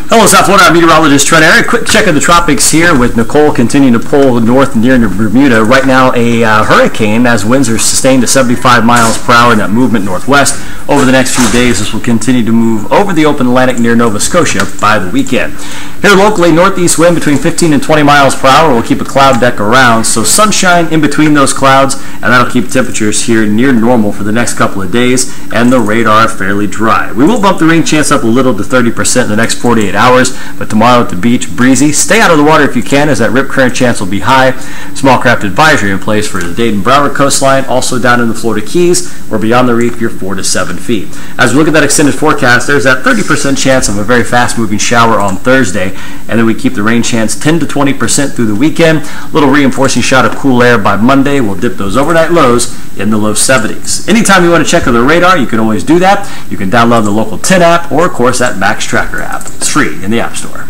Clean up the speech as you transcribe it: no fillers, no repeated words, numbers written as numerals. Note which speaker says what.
Speaker 1: Hello, South Florida meteorologist Trent Eric. Quick check of the tropics here with Nicole continuing to pull north near Bermuda. Right now, a hurricane as winds are sustained to 75 miles per hour in that movement northwest. Over the next few days, this will continue to move over the open Atlantic near Nova Scotia by the weekend. Here locally, northeast wind between 15 and 20 miles per hour will keep a cloud deck around, so sunshine in between those clouds, and that'll keep temperatures here near normal for the next couple of days, and the radar fairly dry. We will bump the rain chance up a little to 30% in the next 48 hours, but tomorrow at the beach, breezy. Stay out of the water if you can, as that rip current chance will be high. Small craft advisory in place for the Dayton-Broward coastline, also down in the Florida Keys, where beyond the reef you're 4 to 7 feet. As we look at that extended forecast, there's that 30% chance of a very fast-moving shower on Thursday, and then we keep the rain chance 10 to 20% through the weekend. A little reinforcing shot of cool air by Monday. We'll dip those overnight lows in the low 70s. Anytime you want to check on the radar, you can always do that. You can download the Local 10 app or, of course, that Max Tracker app. It's free in the App Store.